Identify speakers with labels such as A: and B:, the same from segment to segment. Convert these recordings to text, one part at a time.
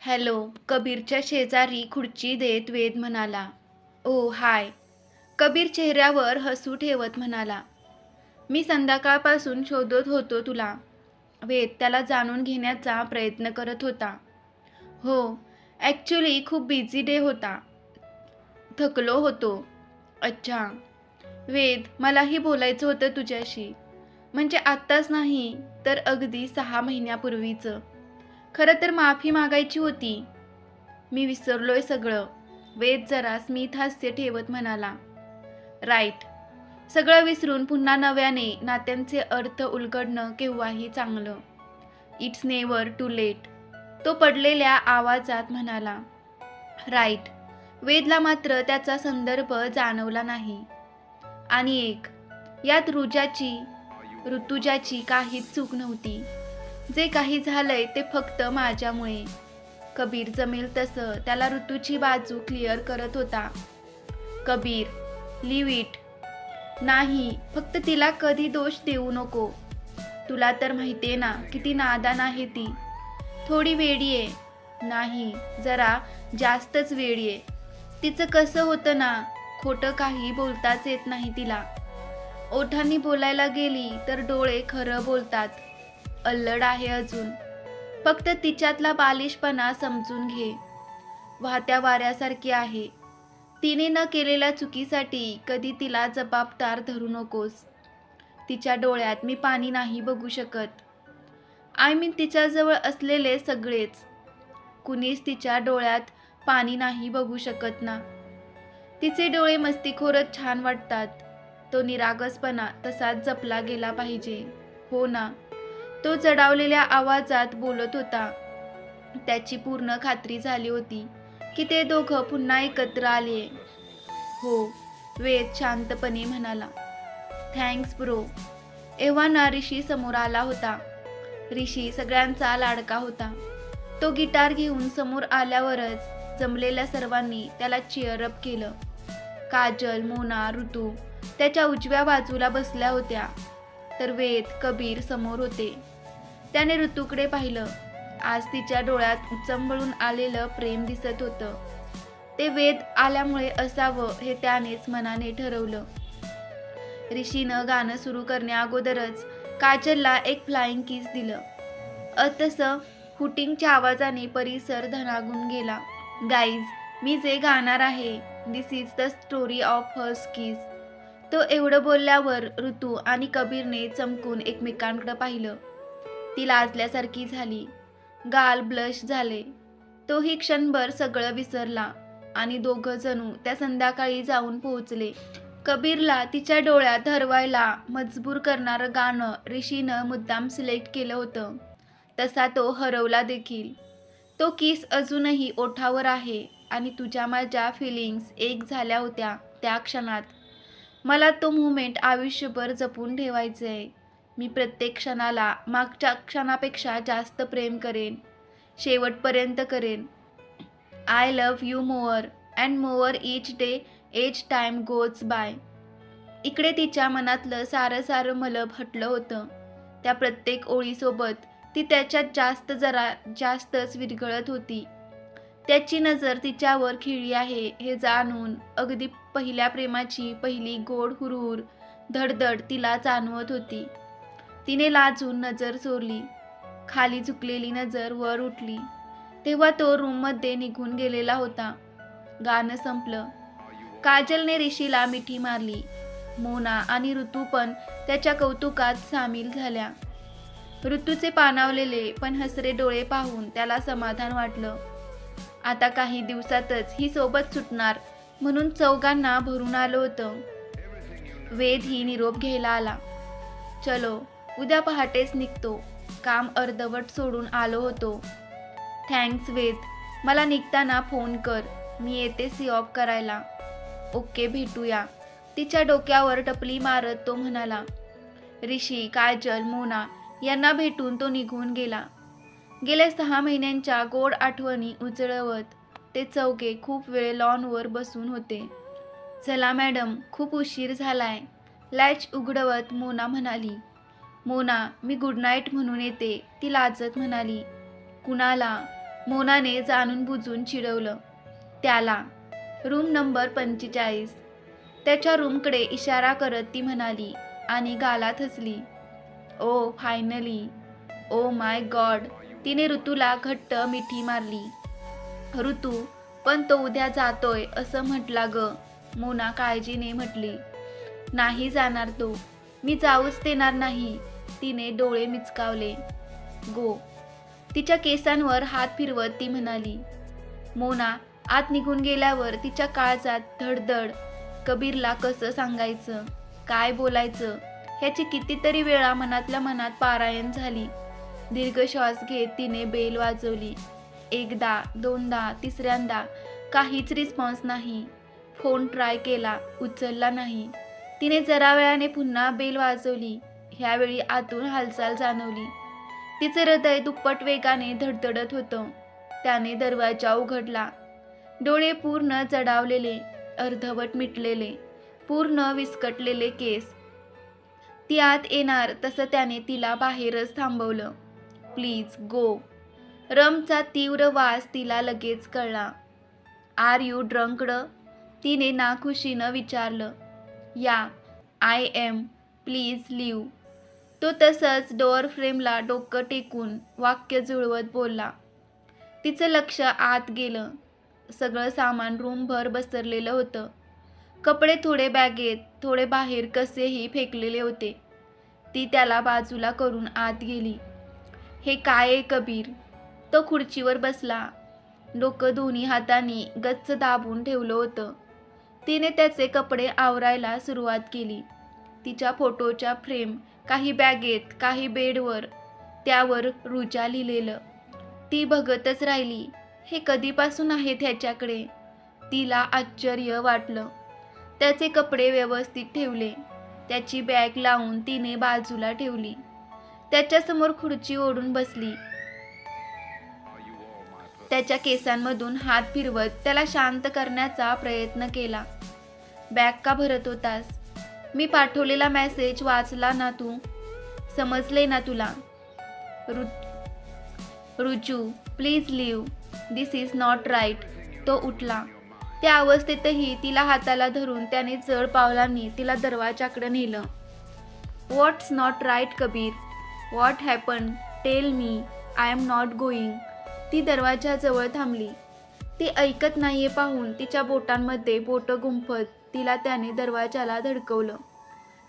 A: Hello. कबीरच्या शेजारी खुर्ची देत वेद म्हणाला. ओ हाय. कबीर चेहऱ्यावर हसू ठेवत म्हणाला. मी संध्याकाळपासून शोधत होतो तुला. वेद त्याला जाणून घेण्याचा प्रयत्न करत होता. हो, ॲक्च्युली खूप बिझी डे होता. थकलो होतो. अच्छा. वेद, मलाही बोलायचं होतं तुझ्याशी. म्हणजे आत्ताच नाही, तर अगदी 6 महिन्यापूर्वीचं. खरं तर माफी मागायची होती. मी विसरलोय सगळं. वेद जरा स्मित हास्य ठेवत म्हणाला. राईट. सगळं विसरून पुन्हा नव्याने नात्यांचे अर्थ उलगडणं केव्हाही चांगलं. It's never too late. तो पडलेल्या आवाजात म्हणाला. राईट. वेदला मात्र त्याचा संदर्भ जाणवला नाही. आणि एक, यात ऋतुजाची काहीच चूक नव्हती. जे काही झालंय ते फक्त माझ्यामुळे. कबीर जमेल तसं त्याला ऋतूची बाजू क्लिअर करत होता. Kabir, leave it. नाही, फक्त तिला कधी दोष देऊ नको. तुला तर माहितीये ना किती नादान आहे ती. थोडी वेडीये. नाही, जरा जास्तच वेडीये. तिचं कसं होतं ना, खोटं काही बोलताच येत नाही तिला. ओठांनी बोलायला गेली तर डोळे खरं बोलतात. अल्लड आहे अजून. फक्त तिच्यातला बालिशपणा समजून घे. वाहत्या वाऱ्यासारखी आहे. तिने न केलेल्या चुकीसाठी कधी तिला जबाबदार धरू नकोस. तिच्या डोळ्यात मी पाणी नाही बघू शकत. आय मीन तिच्याजवळ असलेले सगळेच. कुणीच तिच्या डोळ्यात पाणी नाही बघू शकत ना. तिचे डोळे मस्तीखोरच छान वाटतात. तो निरागसपणा तसाच जपला गेला पाहिजे. हो ना. तो जडावलेल्या आवाजात बोलत होता. त्याची पूर्ण खात्री झाली होती की ते दोघं पुन्हा एकत्र आले. हो, वेद शांतपणे म्हणाला. Thanks bro. एव्हाना ऋषी समोर आला होता. ऋषी सगळ्यांचा लाडका होता. तो गिटार घेऊन समोर आल्यावरच जमलेल्या सर्वांनी त्याला चीअरअप केलं. काजल, मोना, ऋतू त्याच्या उजव्या बाजूला बसल्या होत्या. तर वेद, कबीर समोर होते. त्याने ऋतूकडे पाहिलं. आज तिच्या डोळ्यात उचंबळून आलेलं प्रेम दिसत होतं. ते वेद आल्यामुळे असावं हे त्यानेच मनाने ठरवलं. ऋषीनं गाणं सुरू करण्याअगोदरच काजलला एक फ्लाइंग किस दिलं. तसं हुटिंगच्या आवाजाने परिसर धनागून गेला. गाईज, मी जे गाणार आहे, this is the story of hers kiss. तो एवढं बोलल्यावर ऋतू आणि कबीरने चमकून एकमेकांकडे पाहिलं. ती लाजल्यासारखी झाली. गाल ब्लश झाले. तोही क्षणभर सगळं विसरला आणि दोघं जणू त्या संध्याकाळी जाऊन पोहोचले. कबीरला तिच्या डोळ्यात हरवायला मजबूर करणारं गाणं ऋषीनं मुद्दाम सिलेक्ट केलं होतं. तसा तो हरवला देखील. तो किस अजूनही ओठावर आहे आणि तुझ्या माझ्या फिलिंग्स एक झाल्या होत्या त्या क्षणात. मला तो मुमेंट आयुष्यभर जपून ठेवायचं आहे. मी प्रत्येक क्षणाला मागच्या क्षणापेक्षा जास्त प्रेम करेन. शेवटपर्यंत करेन. I love you mower and mower each day H time goes by. इकडे तिच्या मनातलं सारं मलब हटलं होतं. त्या प्रत्येक ओळीसोबत ती त्याच्यात जरा जास्तच विरघळत होती. त्याची नजर तिच्यावर खिळली आहे हे जाणून अगदी पहिल्या प्रेमाची पहिली गोड हुरहुर धडधड तिला जाणवत होती. तिने लाजून नजर चोरली. खाली झुकलेली नजर वर उठली तेव्हा तो रूममध्ये निघून गेलेला होता. गाणं संपलं. काजलने ऋषीला मिठी मारली. मोना आणि ऋतू पण त्याच्या कौतुकात सामील झाल्या. ऋतूचे पाणावलेले पण हसरे डोळे पाहून त्याला समाधान वाटलं. आता काही दिवसातच ही सोबत सुटणार म्हणून चौघांना भरून आलं होतं. वेद ही निरोप घ्यायला आला. चलो, उद्या पहाटेच निघतो. काम अर्धवट सोडून आलो होतो. थँक्स वेद. मला निघताना फोन कर. मी येते सी ऑफ करायला. ओके, भेटूया. तिच्या डोक्यावर टपली मारत तो म्हणाला. ऋषी, काजल, मोना यांना भेटून तो निघून गेला. गेल्या 6 महिन्यांच्या गोड आठवणी उजळवत ते चौघे खूप वेळ लॉनवर बसून होते. चला मॅडम, खूप उशीर झालाय. लॅच उघडवत मोना म्हणाली. मोना, मी गुड नाईट म्हणून येते. ती लाजत म्हणाली. कुणाला? मोनाने जाणून बुजून चिडवलं त्याला. Room number 45. त्याच्या रूमकडे इशारा करत ती म्हणाली आणि गालात हसली. ओ फायनली. Oh my God. तिने ऋतूला घट्ट मिठी मारली. ऋतू, पण तो उद्या जातोय असं म्हटला ग. मोना काळजीने म्हटली. नाही जाणार तो. मी जाऊच देणार नाही. तिने डोळे मिचकावले. गो. तिच्या केसांवर हात फिरवत ती म्हणाली. मोना आत निघून गेल्यावर तिच्या काळजात धडधड. कबीरला कसं सांगायचं, काय बोलायचं ह्याची कितीतरी वेळा मनातल्या मनात पारायण झाली. दीर्घ श्वास घेत तिने बेल वाजवली. एकदा, दोनदा, तिसऱ्यांदा काहीच रिस्पॉन्स नाही. फोन ट्राय केला, उचलला नाही. तिने जरा वेळाने पुन्हा बेल वाजवली. ह्यावेळी आतून हालचाल जाणवली. तिचे हृदय दुप्पट वेगाने धडधडत होतं. त्याने दरवाजा उघडला. डोळे पूर्ण जडावलेले, अर्धवट मिटलेले, पूर्ण विस्कटलेले केस. ती आत येणार तसं त्याने तिला बाहेरच थांबवलं. Please go. रमचा तीव्र वास तिला लगेच कळला. Are you drunked? तिने नाखुशीनं विचारलं. या, आय एम. Please leave. तो तसंच डोअर फ्रेमला डोकं टेकून वाक्य जुळवत बोलला. तिचं लक्ष आत गेलं. सगळं सामान रूमभर पसरलेलं होतं. कपडे थोडे बॅगेत, थोडे बाहेर कसेही फेकलेले होते. ती त्याला बाजूला करून आत गेली. हे काय आहे कबीर? तो खुर्चीवर बसला. डोकं दोन्ही हातांनी गच्च दाबून ठेवलं होतं. तिने त्याचे कपडे आवरायला सुरुवात केली. तिच्या फोटोच्या फ्रेम काही बॅगेत, काही बेडवर, त्यावर रुजा लिहिलेलं. ती बघतच राहिली. हे कधीपासून आहेत ह्याच्याकडे? तिला आश्चर्य वाटलं. त्याचे कपडे व्यवस्थित ठेवले. त्याची बॅग लावून तिने बाजूला ठेवली. त्याच्यासमोर खुर्ची ओढून बसली. त्याच्या केसांमधून हात फिरवत त्याला शांत करण्याचा प्रयत्न केला. बॅग का भरत होतास? मी पाठवलेला मेसेज वाचला ना तू? समजले ना तुला? Ruju, please leave. This is not right. तो उठला. त्या अवस्थेतही तिला हाताला धरून त्याने जड पावलांनी तिला दरवाजाकडे नेलं. What's not right Kabir? What happen? Tell me. I am not going. ती दरवाजाजवळ थांबली. ती ऐकत नाहीये पाहून तिच्या बोटांमध्ये बोटं गुंफत तिला त्याने दरवाजाला धडकवलं.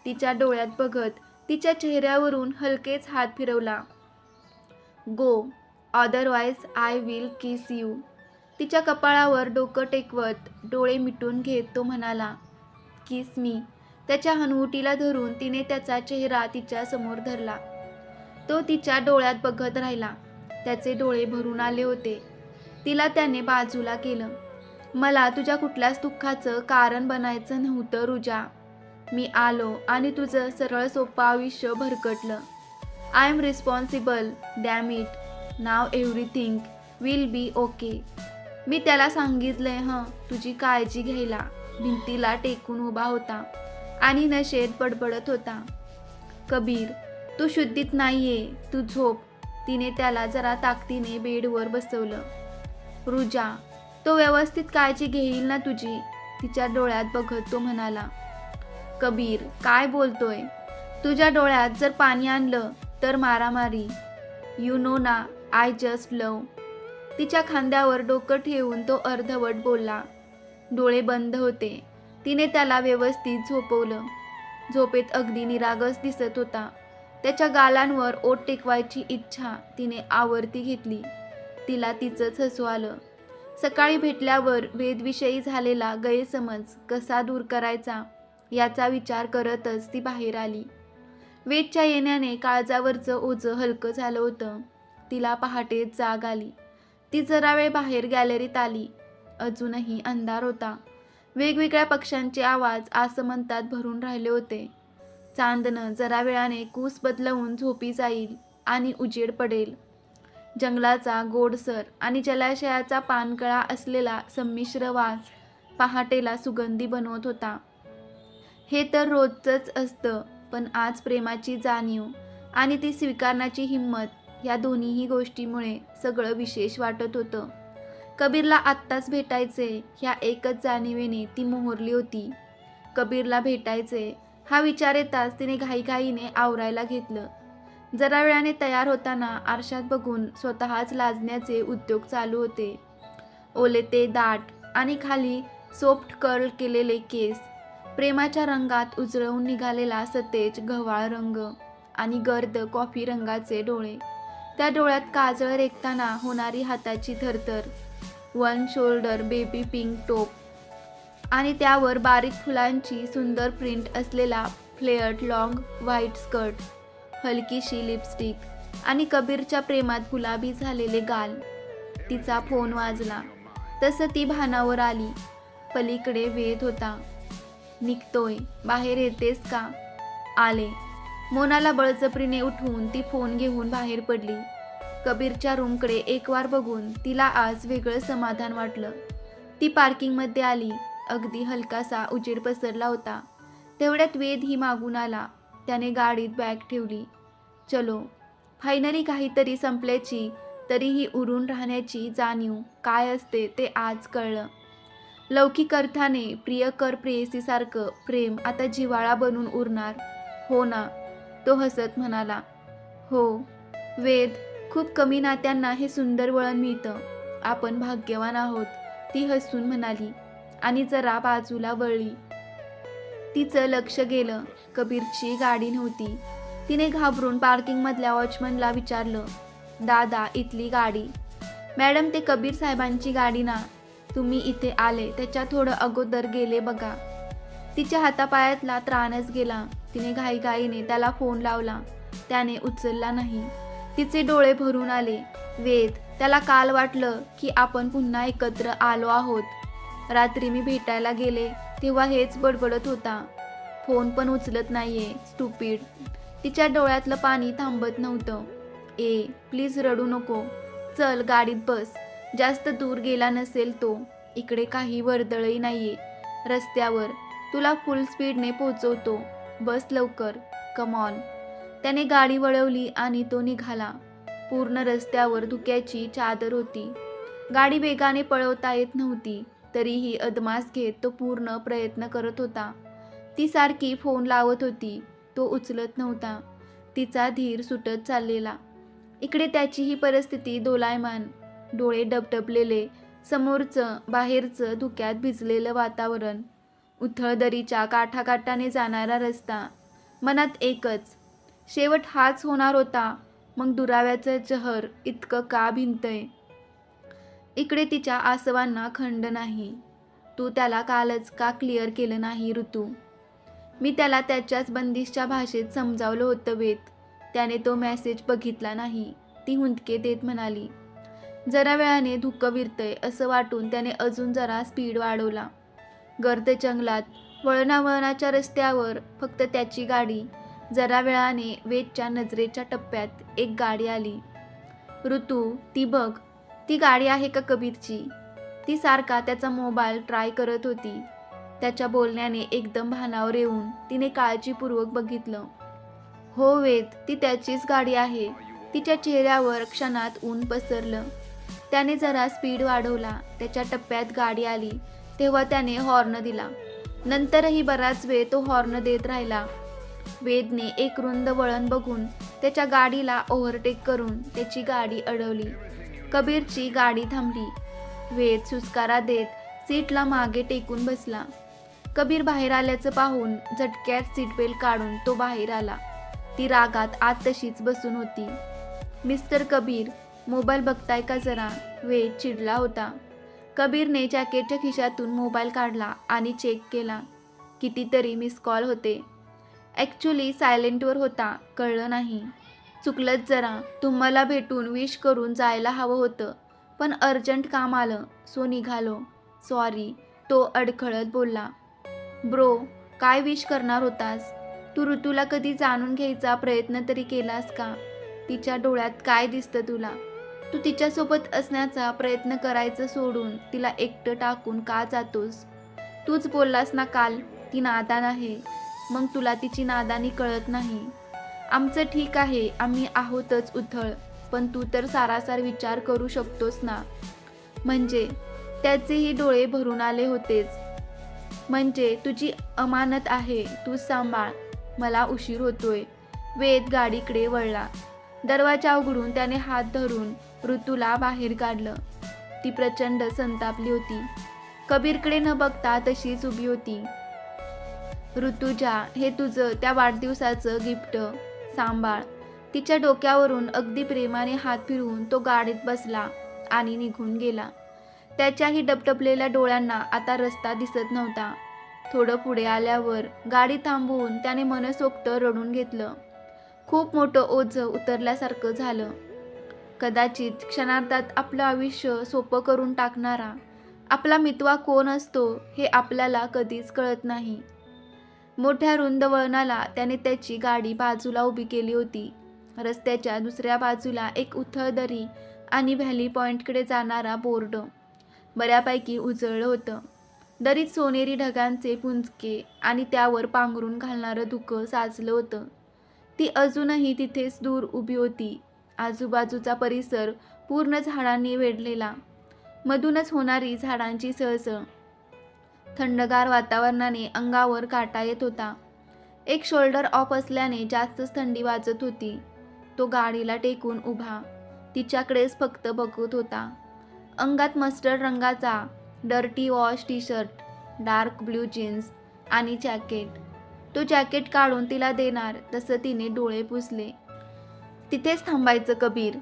A: तिच्या डोळ्यात बघत तिच्या चेहऱ्यावरून हलकेच हात फिरवला. Go, otherwise I will kiss you. तिच्या कपाळावर डोकं टेकवत डोळे मिटून घेत तो म्हणाला. किस मी. त्याच्या हनुवटीला धरून तिने त्याचा चेहरा तिच्या समोर धरला. तो तिच्या डोळ्यात बघत राहिला. त्याचे डोळे भरून आले होते. तिला त्याने बाजूला केलं. मला तुझ्या कुठल्याच दुःखाचं कारण बनायचं नव्हतं रुजा. मी आलो आणि तुझं सरळ सोपं आयुष्य भरकटलं. I am responsible. Damn it. Now everything will be okay. मी त्याला सांगितलंय तुझी काळजी घ्यायला. भिंतीला टेकून उभा होता आणि नशेत बडबडत होता. कबीर, तू शुद्धीत नाहीये. तू झोप. तिने त्याला जरा ताकदीने बेडवर बसवलं. रुजा, तो व्यवस्थित काळजी घेईल ना तुझी? तिच्या डोळ्यात बघत तो म्हणाला. कबीर, काय बोलतोय? तुझ्या डोळ्यात जर पाणी आणलं तर मारामारी. यू नो ना, आय जस्ट लव. तिच्या खांद्यावर डोकं ठेवून तो अर्धवट बोलला. डोळे बंद होते. तिने त्याला व्यवस्थित झोपवलं. झोपेत अगदी निरागस दिसत होता. त्याच्या गालांवर ओठ टेकवायची इच्छा तिने आवर्ती घेतली. तिला तिचंच हसू आलं. सकाळी भेटल्यावर वेदविषयी झालेला गैरसमज कसा दूर करायचा याचा विचार करतच ती बाहेर आली. वेदच्या येण्याने काळजावरचं ओझं हलकं झालं होतं. तिला पहाटेच जाग आली. ती जरा वेळ बाहेर गॅलरीत आली. अजूनही अंधार होता. वेगवेगळ्या पक्ष्यांचे आवाज आसमंतात भरून राहिले होते. चांदणं जरा वेळाने कूस बदलवून झोपी जाईल आणि उजेड पडेल. जंगलाचा गोडसर आणि जलाशयाचा पानकळा असलेला संमिश्र वास पहाटेला सुगंधी बनवत होता. हे तर रोजचंच असतं, पण आज प्रेमाची जाणीव आणि ती स्वीकारण्याची हिंमत या दोन्हीही गोष्टीमुळे सगळं विशेष वाटत होतं. कबीरला आत्ताच भेटायचे ह्या एकच जाणीवेने ती मोहरली होती. कबीरला भेटायचे हा विचार येताच तिने घाईघाईने आवरायला घेतलं. जरा वेळाने तयार होताना आरशात बघून स्वतःच लाजण्याचे उद्योग चालू होते. ओले ते दाट आणि खाली सॉफ्ट कर्ल केलेले केस, प्रेमाच्या रंगात उजळून निघालेला सतेज गव्हाळ रंग आणि गर्द कॉफी रंगाचे डोळे, त्या डोळ्यात काजळ रेखताना होणारी हाताची थरथर, one shoulder baby pink top आणि त्यावर बारीक फुलांची सुंदर प्रिंट असलेला फ्लेअर्ड लॉंग व्हाईट स्कर्ट, हलकीशी लिपस्टिक आणि कबीरच्या प्रेमात गुलाबी झालेले गाल. तिचा फोन वाजला तसं ती भानावर आली. पलीकडे वेद होता. निघतोय, बाहेर येतेस का? आले. मोनाला बळजबरीने उठवून ती फोन घेऊन बाहेर पडली. कबीरच्या रूमकडे एकवार बघून तिला आज वेगळं समाधान वाटलं. ती पार्किंगमध्ये आली. अगदी हलकासा उजेड पसरला होता. तेवढ्यात वेद ही मागून आला. त्याने गाडीत बॅग ठेवली. चलो. फायनली काहीतरी संपल्याची तरीही उरून राहण्याची जाणीव काय असते ते आज कळलं. लौकिक अर्थाने प्रियकर प्रेयसीसारखं प्रेम आता जिव्हाळा बनून उरणार. हो ना? तो हसत म्हणाला. हो वेद, खूप कमी नात्यांना हे सुंदर वळण मिळतं. आपण भाग्यवान आहोत, ती हसून म्हणाली आणि जरा बाजूला वळली. तिचं लक्ष गेलं. कबीरची गाडी नव्हती. तिने घाबरून पार्किंगमधल्या वॉचमनला विचारलं, दादा इथली गाडी? मॅडम, ते कबीर साहेबांची गाडी ना. तुम्ही इथे आले त्याच्या थोडं अगोदर गेले बघा. तिच्या हातापायातला त्राणच गेला. तिने घाईघाईने त्याला फोन लावला. त्याने उचलला नाही. तिचे डोळे भरून आले. वेद, त्याला काल वाटलं की आपण पुन्हा एकत्र आलो आहोत. रात्री मी भेटायला गेले तेव्हा हेच बडबडत होता. फोन पण उचलत नाहीये, स्टुपिड. तिच्या डोळ्यातलं पाणी थांबत नव्हतं. प्लीज रडू नको. चल गाडीत बस. जास्त दूर गेला नसेल तो. इकडे काही वर्दळही नाहीये रस्त्यावर. तुला फुल स्पीडने पोहोचवतो. बस लवकर. Come on. त्याने गाडी वळवली आणि तो निघाला. पूर्ण रस्त्यावर धुक्याची चादर होती. गाडी वेगाने पळवता येत नव्हती. तरीही अदमास घेत तो पूर्ण प्रयत्न करत होता. ती सारखी फोन लावत होती. तो उचलत नव्हता. तिचा धीर सुटत चाललेला. इकडे त्याचीही परिस्थिती दोलायमान. डोळे डबडबलेले. समोरचं बाहेरचं धुक्यात भिजलेलं वातावरण. उथळ दरीच्या काठाकाठाने जाणारा रस्ता. मनात एकच, शेवट हाच होणार होता. मग दुराव्याचं जहर इतकं का भिंतय? इकडे तिच्या आसवांना खंड नाही. तू त्याला कालच का क्लिअर केलं नाही ऋतू? मी त्याला त्याच्याच बंदिशच्या भाषेत समजावलं होतं वेद. त्याने तो मेसेज बघितला नाही. ती हुंदके देत म्हणाली. जरा वेळाने धुकं विरतंय असं वाटून त्याने अजून जरा स्पीड वाढवला. गर्द जंगलात वळणावळणाच्या रस्त्यावर फक्त त्याची गाडी. जरा वेळाने वेदच्या नजरेच्या टप्प्यात एक गाडी आली. ऋतू, ती बघ. ती गाडी आहे का कबीरची? ती सारखा त्याचा मोबाईल ट्राय करत होती. त्याच्या बोलण्याने एकदम भानावर येऊन तिने काळजीपूर्वक बघितलं. हो वेद, ती त्याचीच गाडी आहे. तिच्या चेहऱ्यावर क्षणात ऊन पसरलं. त्याने जरा स्पीड वाढवला. त्याच्या टप्प्यात गाडी आली तेव्हा त्याने हॉर्न दिला. नंतरही बराच वेळ तो हॉर्न देत राहिला. वेदने एक रुंद वळण बघून त्याच्या गाडीला ओव्हरटेक करून त्याची गाडी अडवली. कबीरची गाडी थांबली. वेद सुस्कारा देत सीटला मागे टेकून बसला. कबीर बाहेर आल्याचं पाहून झटक्यात सीटबेल्ट काढून तो बाहेर आला. ती रागात आत तशीच बसून होती. मिस्टर कबीर, मोबाईल बघताय का जरा? वेद चिडला होता. कबीरने जॅकेटच्या खिशातून मोबाईल काढला आणि चेक केला. कितीतरी मिस कॉल होते. ॲक्च्युली सायलेंटवर होता, कळलं नाही. चुकलंच जरा. तुम्हाला भेटून विश करून जायला हवं होतं, पण अर्जंट काम आलं सो निघालो. सॉरी, तो अडखळत बोलला. ब्रो, काय विश करणार होतास? तू ऋतूला कधी जाणून घ्यायचा प्रयत्न तरी केलास का? तिच्या डोळ्यात काय दिसतं तुला? तू तिच्यासोबत असण्याचा प्रयत्न करायचं सोडून तिला एकटं टाकून का जातोस? तूच बोललास ना काल, ती नादान आहे. मग तुला तिची नादानी कळत नाही. आमचं ठीक आहे, आम्ही आहोतच उथळ. पण तू तर सारासार विचार करू शकतोस ना. म्हणजे त्याचेही डोळे भरून आले होतेच. म्हणजे तुझी अमानत आहे, तू सांभाळ. मला उशीर होतोय. वेद गाडीकडे वळला. दरवाजा उघडून त्याने हात धरून ऋतूला बाहेर काढलं. ती प्रचंड संतापली होती. कबीरकडे न बघता तशीच उभी होती. ऋतुजा, हे तुझं त्या वाढदिवसाचं गिफ्ट, सांभाळ. तिच्या डोक्यावरून अगदी प्रेमाने हात फिरवून तो गाडीत बसला आणि निघून गेला. त्याच्याही डबडबलेल्या डोळ्यांना आता रस्ता दिसत नव्हता. थोडं पुढे आल्यावर गाडी थांबवून त्याने मनसोक्त रडून घेतलं. खूप मोठं ओझं उतरल्यासारखं झालं. कदाचित क्षणार्धात आपलं आयुष्य सोपं करून टाकणारा आपला मितवा कोण असतो हे आपल्याला कधीच कळत नाही. मोठ्या रुंद वळणाला त्याने त्याची गाडी बाजूला उभी केली होती. रस्त्याच्या दुसऱ्या बाजूला एक उथळ दरी आणि व्हॅली पॉईंटकडे जाणारा बोर्ड बऱ्यापैकी उजळलं होतं. दरीत सोनेरी ढगांचे पुंजके आणि त्यावर पांघरून घालणारं धुकं साचलं होतं. ती अजूनही तिथेच दूर उभी होती. आजूबाजूचा परिसर पूर्ण झाडांनी वेढलेला. मधूनच होणारी झाडांची सळसळ थंडगार वातावरणाने अंगावर काटा येत होता. एक शोल्डर ऑफ असल्याने जास्तच थंडी वाजत होती. तो गाडीला टेकून उभा तिच्याकडेच फक्त बघत होता. अंगात मस्टर्ड रंगाचा dirty wash T shirt, dark blue jeans आणि जॅकेट. तो जॅकेट काढून तिला देणार तसं तिने डोळे पुसले. तिथेच थांबायचं कबीर,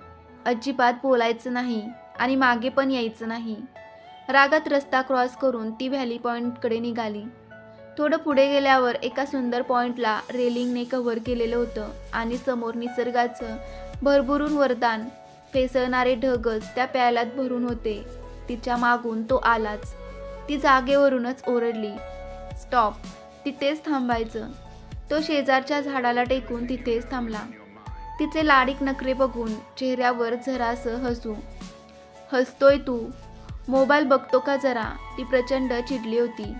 A: अजिबात बोलायचं नाही आणि मागे पण यायचं नाही. रागात रस्ता क्रॉस करून ती व्हॅली पॉईंटकडे निघाली. थोडं पुढे गेल्यावर एका सुंदर पॉईंटला रेलिंगने कव्हर केलेलं होतं आणि समोर निसर्गाचं भरभरून वरदान फेसळणारे ढगच त्या प्याल्यात भरून होते. तिच्या मागून तो आलाच. ती जागेवरूनच ओरडली, स्टॉप, तिथेच थांबायचं. तो शेजारच्या झाडाला टेकून तिथेच थांबला. तिचे लाडीक नखरे बघून चेहऱ्यावर जरासं हसू. हसतोय तू? मोबाईल बघतो का जरा? ती प्रचंड चिडली होती.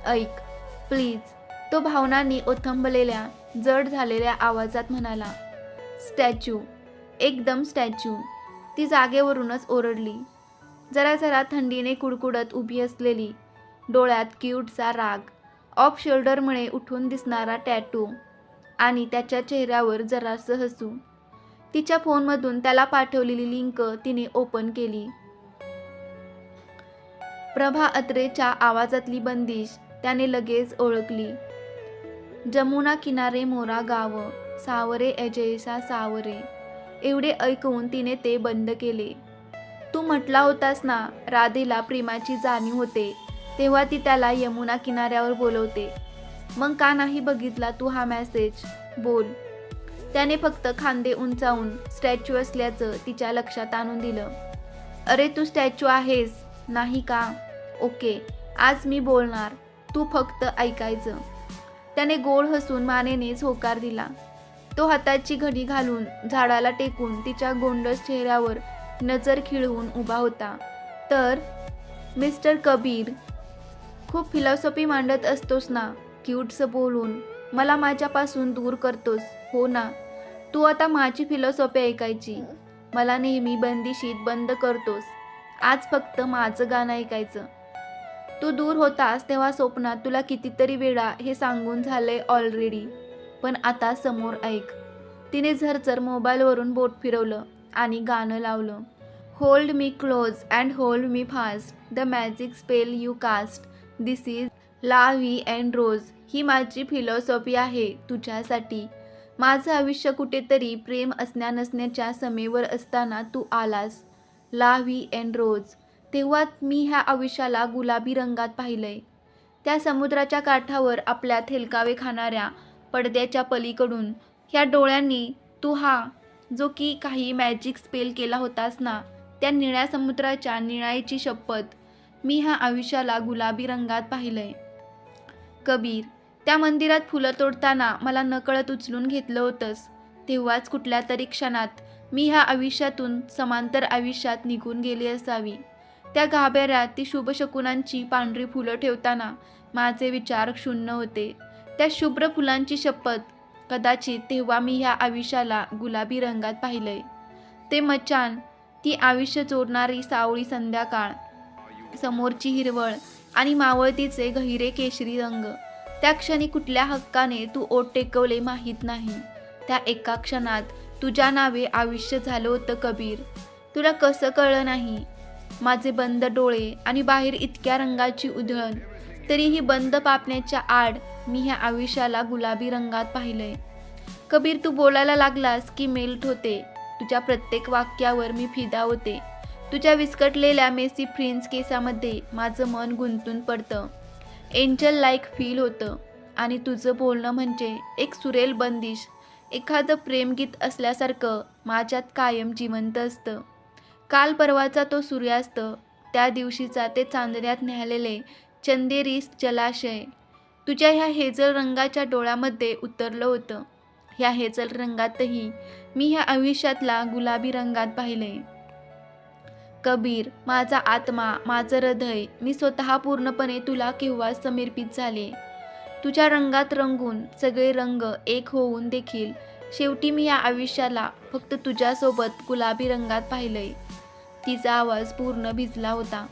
A: ऐक प्लीज, तो भावनांनी ओथंबलेल्या जड झालेल्या आवाजात म्हणाला. स्टॅच्यू, एकदम स्टॅच्यू. ती जागेवरूनच ओरडली. जरा जरा थंडीने कुडकुडत उभी असलेली, डोळ्यात क्यूटचा राग, ऑफ शोल्डरमुळे उठून दिसणारा टॅटू आणि त्याच्या चेहऱ्यावर जरासं हसू. तिच्या फोनमधून त्याला पाठवलेली लिंक तिने ओपन केली. प्रभा अत्रेच्या आवाजातली बंदिश त्याने लगेच ओळखली. जमुना किनारे मोरा गाव, सावरे अजयसा सावरे. एवढे ऐकून तिने ते बंद केले. तू म्हटला होतास ना राधेला प्रेमाची जाणीव होते तेव्हा ती त्याला यमुना किनाऱ्यावर बोलवते. मग का नाही बघितला तू हा मेसेज? बोल. त्याने फक्त खांदे उंचावून स्टॅच्यू असल्याचं तिच्या लक्षात आणून दिलं. अरे तू स्टॅच्यू आहेस नाही का? ओके, आज मी बोलणार, तू फक्त ऐकायचं. त्याने गोड हसून मानेनेच होकार दिला. तो हाताची घडी घालून झाडाला टेकून तिच्या गोंडस चेहऱ्यावर नजर खिळवून उभा होता. तर मिस्टर कबीर, खूप फिलॉसॉफी मांडत असतोस ना, क्यूटचं बोलून मला माझ्यापासून दूर करतोस हो ना? तू आता माझी फिलॉसॉफी ऐकायची. मला नेहमी बंदिशीत बंद करतोस. आज फक्त माझं गाणं ऐकायचं. तू दूर होतास तेव्हा स्वप्नात तुला कितीतरी वेळा हे सांगून झालंय ऑलरेडी, पण आता समोर ऐक. तिने झरझर मोबाईलवरून बोट फिरवलं आणि गाणं लावलं. Hold me close and hold me fast, the magic spell you cast, this is la vie and rose. ही माझी फिलॉसॉफी आहे तुझ्यासाठी. माझं आयुष्य कुठेतरी प्रेम असण्या नसण्याच्या सीमेवर असताना तू आलास. ला व्ही अँड रोज. तेव्हा मी ह्या आयुष्याला गुलाबी रंगात पाहिलंय. त्या समुद्राच्या काठावर आपल्या थेलकावे खाणाऱ्या पडद्याच्या पलीकडून ह्या डोळ्यांनी तू हा जो की काही मॅजिक स्पेल केला होतास ना, त्या निळ्या समुद्राच्या निळाईची शपथ, मी ह्या आयुष्याला गुलाबी रंगात पाहिलंय. कबीर, त्या मंदिरात फुलं तोडताना मला नकळत उचलून घेतलं होतंस. तेव्हाच कुठल्या तरी क्षणात मी ह्या आयुष्यातून समांतर आयुष्यात निघून गेली असावी. त्या गाभाऱ्यात ती शुभशकुनांची पांढरी फुलं ठेवताना माझे विचार क्षुण्ण होते. त्या शुभ्र फुलांची शपथ, कदाचित तेव्हा मी ह्या आयुष्याला गुलाबी रंगात पाहिलंय. ते मचान, ती आयुष्य चोरणारी सावळी संध्याकाळ, समोरची हिरवळ आणि मावळतीचे गहिरे केशरी रंग. त्या क्षणी कुठल्या हक्काने तू ओठ टेकवले माहीत नाही. त्या एका क्षणात तुझ्या नावे आयुष्य झालं होतं कबीर. तुला कसं कळलं नाही? माझे बंद डोळे आणि बाहेर इतक्या रंगाची उधळण, तरीही बंद पापण्याच्या आड मी ह्या आयुष्याला गुलाबी रंगात पाहिलंय. कबीर, तू बोलायला लागलास की मेल्ट होते. तुझ्या प्रत्येक वाक्यावर मी फिदा होते. तुझ्या विस्कटलेल्या मेसी फ्रिंज केसामध्ये माझं मन गुंतून पडतं. एंजल लाईक फील होतं. आणि तुझं बोलणं म्हणजे एक सुरेल बंदिश, एखादं प्रेमगीत असल्यासारखं माझ्यात कायम जिवंत असतं. काल परवाचा तो सूर्यास्त, त्या दिवशीचा ते चांदण्यात न्याहाळलेले चंदेरी जलाशय तुझ्या ह्या हेजल रंगाच्या डोळ्यामध्ये उतरलं होतं. ह्या हेजल रंगातही मी ह्या आयुष्यातला गुलाबी रंगात पाहिलंय. कबीर, माझा आत्मा, माझं हृदय, मी स्वतः पूर्णपणे तुला केव्हा समर्पित झाले. तुझ्या रंगात रंगून सगळे रंग एक होऊन देखील शेवटी मी या आयुष्याला फक्त तुझ्यासोबत गुलाबी रंगात पाहिलंय. तिचा आवाज पूर्ण भिजला होता.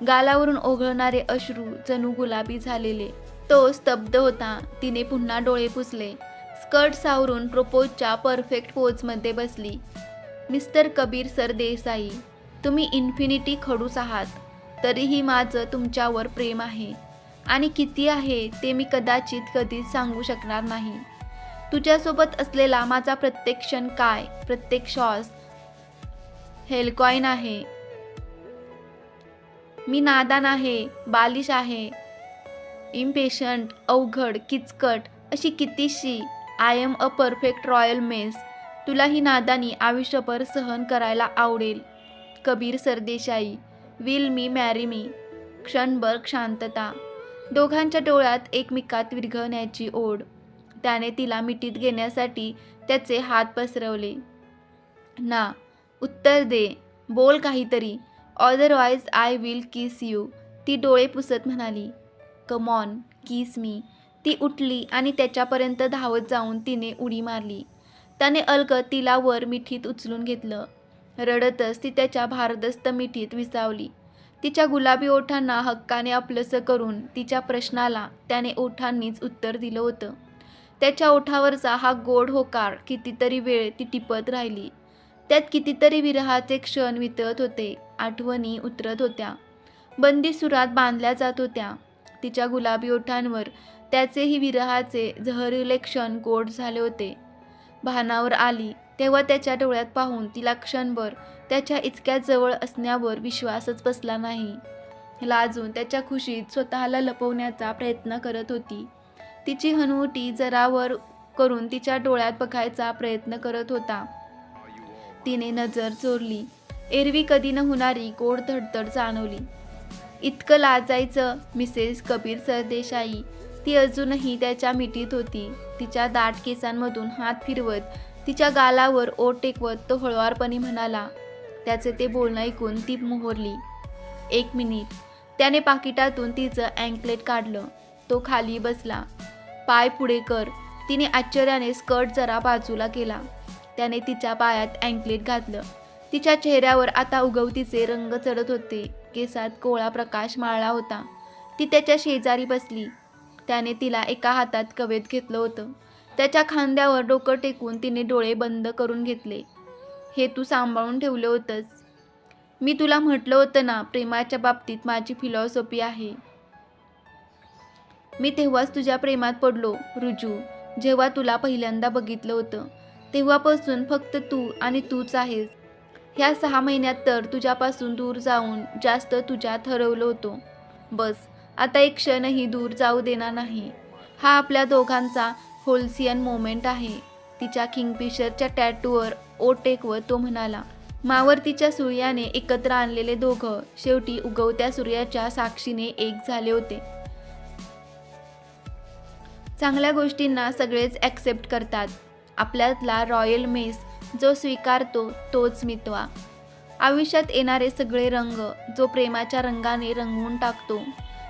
A: गालावरून ओघळणारे अश्रू जणू गुलाबी झालेले. तो स्तब्ध होता. तिने पुन्हा डोळे पुसले. स्कर्ट सावरून प्रपोजच्या परफेक्ट पोजमध्ये बसली. मिस्टर कबीर सरदेसाई, तुम्ही इन्फिनिटी खडूस आहात. तरीही माझं तुमच्यावर प्रेम आहे. आणि किती आहे ते मी कदाचित कधीच सांगू शकणार नाही. तुझ्यासोबत असलेला माझा प्रत्येक क्षण काय, प्रत्येक श्वास हेलकॉइन आहे. मी नादान आहे, बालिश आहे, इम्पेशंट, अवघड, किचकट, अशी कितीशी. I am a perfect royal mess. तुला ही नादानी आयुष्यभर सहन करायला आवडेल. Kabir Sardesai, will me marry me. क्षणभर शांतता. दोघांच्या डोळ्यात एकमेकात विरघळण्याची ओढ. त्याने तिला मिठीत घेण्यासाठी त्याचे हात पसरवले. ना, उत्तर दे, बोल काहीतरी, otherwise I will kiss you. ती डोळे पुसत म्हणाली. कम ऑन, किस मी. ती उठली आणि त्याच्यापर्यंत धावत जाऊन तिने उडी मारली. त्याने अलगद तिला वर मिठीत उचलून घेतलं. रडतच ती त्याच्या भारदस्त मिठीत विसावली. तिच्या गुलाबी ओठांना हक्काने आपलंसं करून तिच्या प्रश्नाला त्याने ओठांनीच उत्तर दिलं होतं. त्याच्या ओठावरचा हा गोड होकार कितीतरी वेळ ती टिपत राहिली. त्यात कितीतरी विरहाचे क्षण वितळत होते. आठवणी उतरत होत्या, बंदी सुरात बांधल्या जात होत्या. तिच्या गुलाबी ओठांवर त्याचेही विरहाचे जहरीले क्षण गोड झाले होते. भानावर आली तेव्हा त्याच्या डोळ्यात पाहून तिला क्षणभर त्याच्या इतक्या जवळ असण्यावर विश्वासच बसला नाही. लाजून त्याच्या खुशीत स्वतःला लपवण्याचा प्रयत्न करत होती. तिची हनुवटी जरावर करून तिच्या डोळ्यात बघायचा प्रयत्न करत होता. तिने नजर चोरली. एरवी कधी न होणारी गोड धडधड जाणवली. इतकं लाजायचं मिसेस कबीर सरदेसाई. ती अजूनही त्याच्या मिठीत होती. तिच्या दाट केसांमधून हात फिरवत तिच्या गालावर ओठ टेकवत तो हळुवारपणे म्हणाला. त्याचे ते बोलणं ऐकून ती मोहरली. 1 मिनिट. त्याने पाकिटातून तिचं अँकलेट काढलं. तो खाली बसला. पाय पुढे कर. तिने आश्चर्याने स्कर्ट जरा बाजूला केला. त्याने तिच्या पायात अँकलेट घातलं. तिच्या चेहऱ्यावर आता उगवतीचे रंग चढत होते. केसात कोवळा प्रकाश माळला होता. ती त्याच्या शेजारी बसली. त्याने तिला एका हातात कवेत घेतलं होतं. त्याच्या खांद्यावर डोकं टेकून तिने डोळे बंद करून घेतले. हे तू सांभाळून ठेवलं होतंस. मी तुला म्हटलं होतं ना, प्रेमाच्या बाबतीत माझी फिलॉसॉफी आहे. मी तेव्हाच तुझ्या प्रेमात पडलो रुजू. जेव्हा तुला पहिल्यांदा बघितलं होतं तेव्हापासून फक्त तू आणि तूच आहेस. ह्या 6 महिन्यात तर तुझ्यापासून दूर जाऊन जास्त तुझ्यात हरवलो होतो. बस आता एक क्षणही दूर जाऊ देणार नाही. हा आपल्या दोघांचा होल्सियन मोमेंट आहे. तिच्या किंगफिशरच्या टॅटूवर ओठ टेकवत तो म्हणाला. मावळतीच्या सूर्याने एकत्र आणलेले दोघं शेवटी उगवत्या सूर्याच्या साक्षीने एक झाले होते. चांगल्या गोष्टींना सगळेच ॲक्सेप्ट करतात. आपल्यातला रॉयल मेस जो स्वीकारतो तोच मितवा. आयुष्यात येणारे सगळे रंग जो प्रेमाच्या रंगाने रंगवून टाकतो.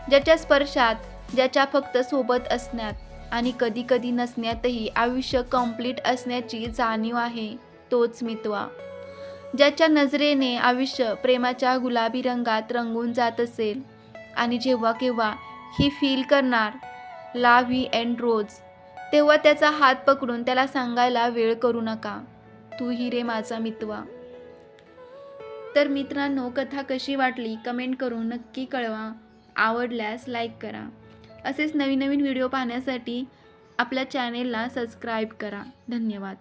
A: ज्याच्या स्पर्शात, ज्याच्या फक्त सोबत असण्यात आणि कधी कधी नसण्यातही आयुष्य कंप्लीट असण्याची जाणीव आहे तोच मितवा. ज्याच्या नजरेने आयुष्य प्रेमाच्या गुलाबी रंगात रंगून जात असेल आणि जेव्हा केव्हा ही फील करणार लव्ह ही एंड रोज, तेव्हा त्याचा हात पकडून त्याला सांगायला वेळ करू नका, तू ही रे माझा मितवा. तर मित्रांनो, कथा कशी वाटली कमेंट करून नक्की कळवा. आवडल्यास लाईक करा. असेच नवीन नवीन व्हिडिओ पाहण्यासाठी आपल्या चॅनेलला सबस्क्राईब करा. धन्यवाद.